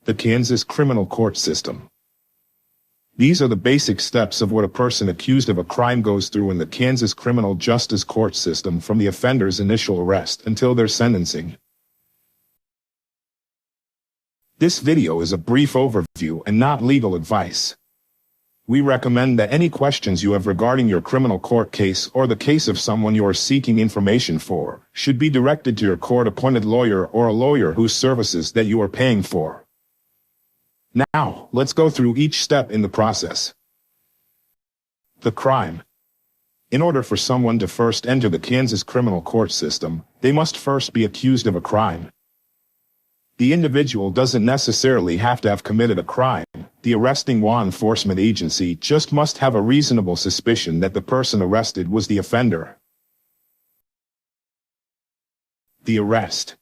The Kansas criminal court system. These are the basic steps of what a person accused of a crime goes through in the Kansas criminal justice court system, from the offender's initial arrest until their sentencing. This video is a brief overview and not legal advice. We recommend that any questions you have regarding your criminal court case or the case of someone you are seeking information for should be directed to your court-appointed lawyer or a lawyer whose services that you are paying for. Now, let's go through each step in the process. The crime. In order for someone to first enter the Kansas criminal court system, they must first be accused of a crime. The individual doesn't necessarily have to have committed a crime. The arresting law enforcement agency just must have a reasonable suspicion that the person arrested was the offender. The arrest.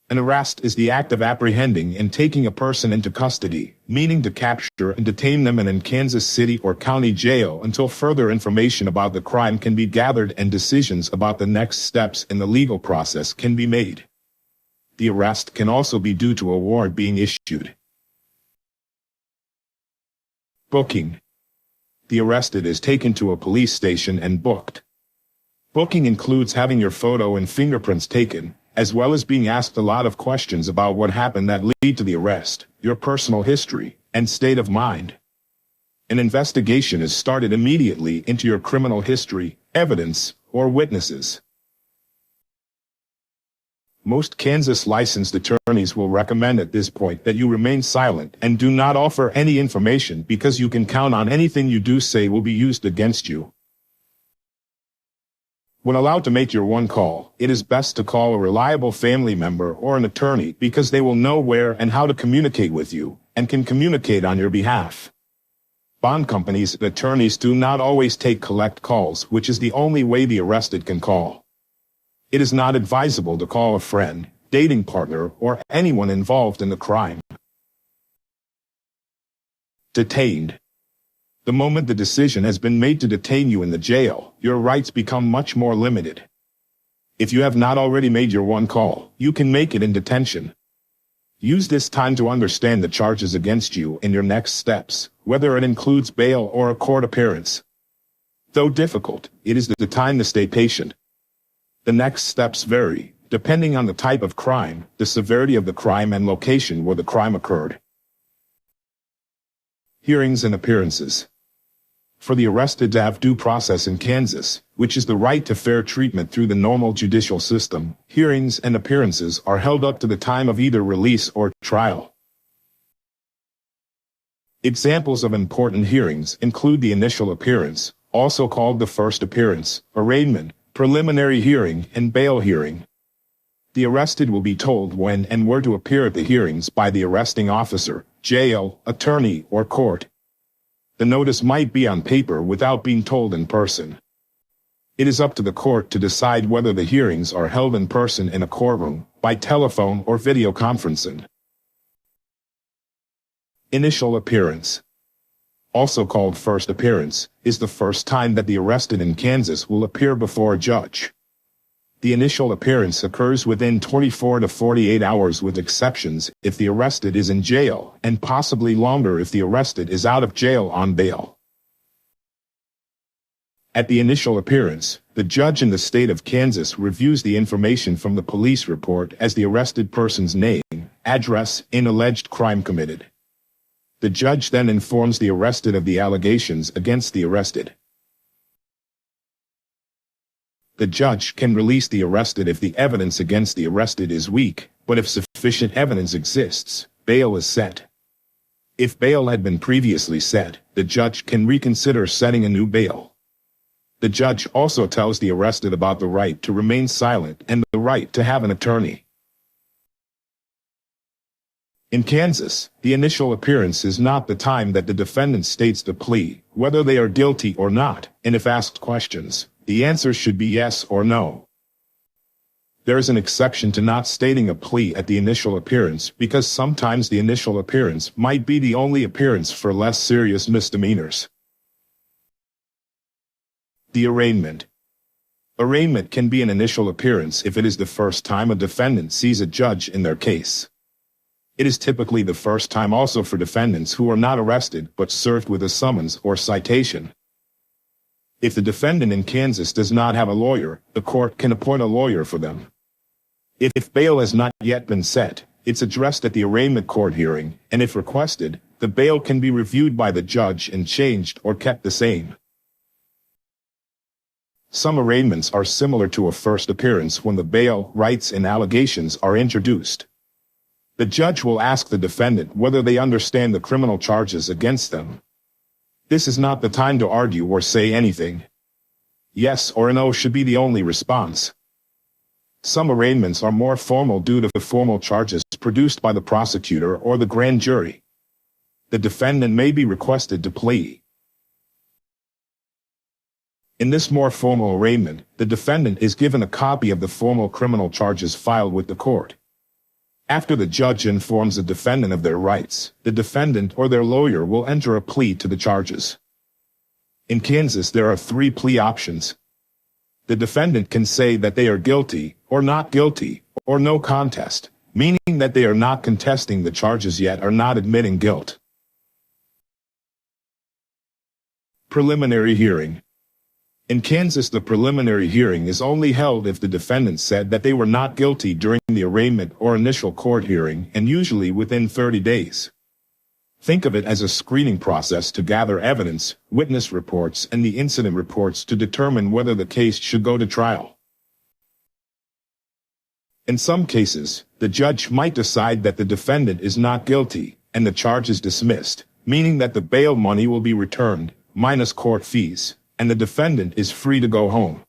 An arrest is the act of apprehending and taking a person into custody, meaning to capture and detain them in a Kansas City or county jail until further information about the crime can be gathered and decisions about the next steps in the legal process can be made. The arrest can also be due to a warrant being issued. Booking. The arrested is taken to a police station and booked. Booking includes having your photo and fingerprints taken, as well as being asked a lot of questions about what happened that lead to the arrest, your personal history, and state of mind. An investigation is started immediately into your criminal history, evidence, or witnesses. Most Kansas licensed attorneys will recommend at this point that you remain silent and do not offer any information, because you can count on anything you do say will be used against you. When allowed to make your one call, it is best to call a reliable family member or an attorney, because they will know where and how to communicate with you and can communicate on your behalf. Bond companies and attorneys do not always take collect calls, which is the only way the arrested can call. It is not advisable to call a friend, dating partner, or anyone involved in the crime. Detained. The moment the decision has been made to detain you in the jail, your rights become much more limited. If you have not already made your one call, you can make it in detention. Use this time to understand the charges against you and your next steps, whether it includes bail or a court appearance. Though difficult, it is the time to stay patient. The next steps vary, depending on the type of crime, the severity of the crime, and location where the crime occurred. Hearings and appearances. For the arrested to have due process in Kansas, which is the right to fair treatment through the normal judicial system, hearings and appearances are held up to the time of either release or trial. Examples of important hearings include the initial appearance, also called the first appearance, arraignment, preliminary hearing, and bail hearing. The arrested will be told when and where to appear at the hearings by the arresting officer, jail, attorney, or court. The notice might be on paper without being told in person. It is up to the court to decide whether the hearings are held in person in a courtroom, by telephone, or video conferencing. Initial appearance, also called first appearance, is the first time that the arrested in Kansas will appear before a judge. The initial appearance occurs within 24 to 48 hours, with exceptions if the arrested is in jail, and possibly longer if the arrested is out of jail on bail. At the initial appearance, the judge in the state of Kansas reviews the information from the police report as the arrested person's name, address, and alleged crime committed. The judge then informs the arrested of the allegations against the arrested. The judge can release the arrested if the evidence against the arrested is weak, but if sufficient evidence exists, bail is set. If bail had been previously set, the judge can reconsider setting a new bail. The judge also tells the arrested about the right to remain silent and the right to have an attorney. In Kansas, the initial appearance is not the time that the defendant states the plea, whether they are guilty or not, and if asked questions, the answer should be yes or no. There is an exception to not stating a plea at the initial appearance, because sometimes the initial appearance might be the only appearance for less serious misdemeanors. The arraignment. Arraignment can be an initial appearance if it is the first time a defendant sees a judge in their case. It is typically the first time also for defendants who are not arrested but served with a summons or citation. If the defendant in Kansas does not have a lawyer, the court can appoint a lawyer for them. If bail has not yet been set, it's addressed at the arraignment court hearing, and if requested, the bail can be reviewed by the judge and changed or kept the same. Some arraignments are similar to a first appearance when the bail, rights, and allegations are introduced. The judge will ask the defendant whether they understand the criminal charges against them. This is not the time to argue or say anything. Yes or no should be the only response. Some arraignments are more formal due to the formal charges produced by the prosecutor or the grand jury. The defendant may be requested to plea. In this more formal arraignment, the defendant is given a copy of the formal criminal charges filed with the court. After the judge informs the defendant of their rights, the defendant or their lawyer will enter a plea to the charges. In Kansas, there are 3 plea options. The defendant can say that they are guilty, or not guilty, or no contest, meaning that they are not contesting the charges yet or not admitting guilt. Preliminary hearing. In Kansas, the preliminary hearing is only held if the defendant said that they were not guilty during the arraignment or initial court hearing, and usually within 30 days. Think of it as a screening process to gather evidence, witness reports, and the incident reports to determine whether the case should go to trial. In some cases, the judge might decide that the defendant is not guilty, and the charge is dismissed, meaning that the bail money will be returned, minus court fees, and the defendant is free to go home.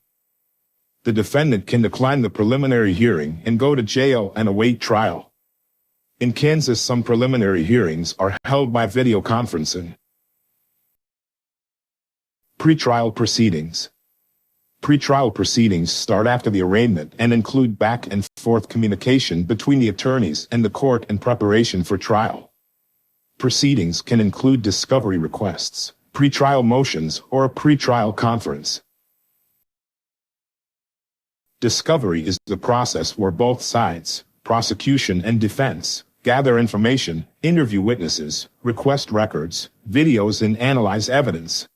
The defendant can decline the preliminary hearing and go to jail and await trial. In Kansas, some preliminary hearings are held by video conferencing. Pretrial proceedings. Pretrial proceedings start after the arraignment and include back and forth communication between the attorneys and the court in preparation for trial. Proceedings can include discovery requests, pretrial motions, or a pretrial conference. Discovery is the process where both sides, prosecution and defense, gather information, interview witnesses, request records, videos, and analyze evidence.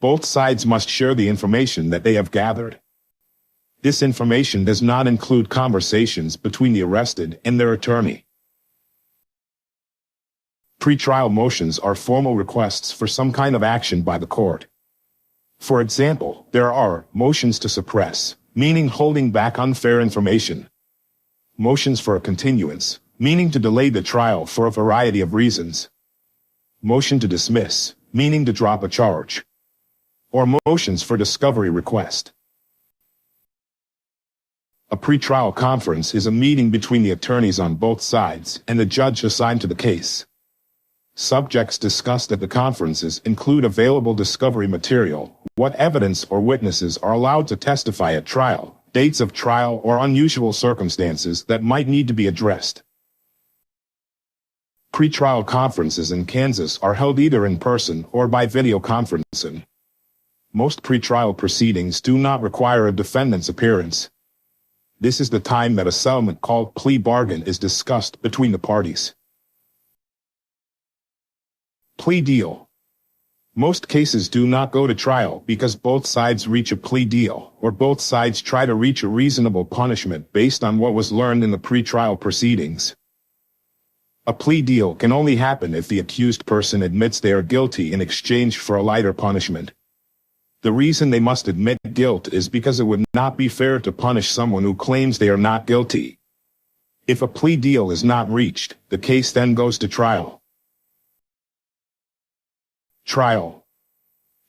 Both sides must share the information that they have gathered. This information does not include conversations between the arrested and their attorney. Pretrial motions are formal requests for some kind of action by the court. For example, there are motions to suppress, meaning holding back unfair information. Motions for a continuance, meaning to delay the trial for a variety of reasons. Motion to dismiss, meaning to drop a charge. Or motions for discovery request. A pretrial conference is a meeting between the attorneys on both sides and the judge assigned to the case. Subjects discussed at the conferences include available discovery material, what evidence or witnesses are allowed to testify at trial, dates of trial, or unusual circumstances that might need to be addressed. Pretrial conferences in Kansas are held either in person or by video conferencing. Most pretrial proceedings do not require a defendant's appearance. This is the time that a settlement called plea bargain is discussed between the parties. Plea deal. Most cases do not go to trial because both sides reach a plea deal, or both sides try to reach a reasonable punishment based on what was learned in the pretrial proceedings. A plea deal can only happen if the accused person admits they are guilty in exchange for a lighter punishment. The reason they must admit guilt is because it would not be fair to punish someone who claims they are not guilty. If a plea deal is not reached, the case then goes to trial. Trial.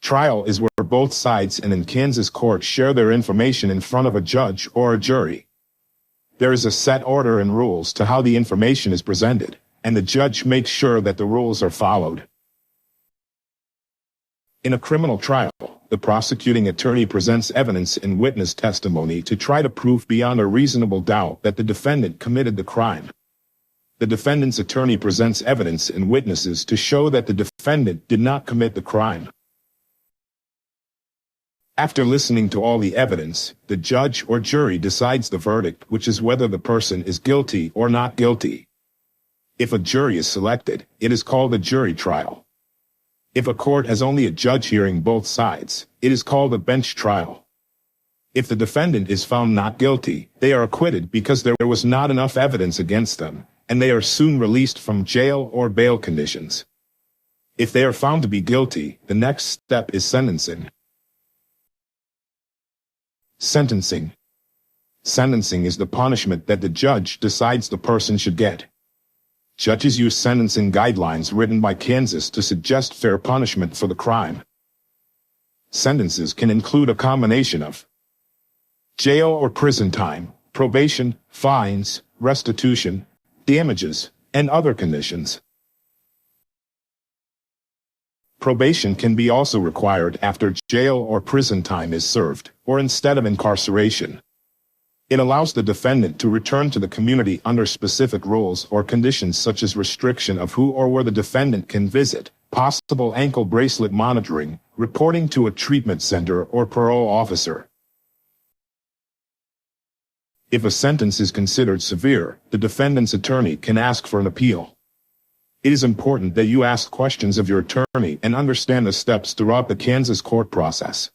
Trial is where both sides and in Kansas courts share their information in front of a judge or a jury. There is a set order and rules to how the information is presented, and the judge makes sure that the rules are followed. In a criminal trial, the prosecuting attorney presents evidence and witness testimony to try to prove beyond a reasonable doubt that the defendant committed the crime. The defendant's attorney presents evidence and witnesses to show that the defendant did not commit the crime. After listening to all the evidence, the judge or jury decides the verdict, which is whether the person is guilty or not guilty. If a jury is selected, it is called a jury trial. If a court has only a judge hearing both sides, it is called a bench trial. If the defendant is found not guilty, they are acquitted because there was not enough evidence against them, and they are soon released from jail or bail conditions. If they are found to be guilty, the next step is sentencing. Sentencing. Sentencing is the punishment that the judge decides the person should get. Judges use sentencing guidelines written by Kansas to suggest fair punishment for the crime. Sentences can include a combination of jail or prison time, probation, fines, restitution, damages, and other conditions. Probation can be also required after jail or prison time is served, or instead of incarceration. It allows the defendant to return to the community under specific rules or conditions such as restriction of who or where the defendant can visit, possible ankle bracelet monitoring, reporting to a treatment center or parole officer. If a sentence is considered severe, the defendant's attorney can ask for an appeal. It is important that you ask questions of your attorney and understand the steps throughout the Kansas court process.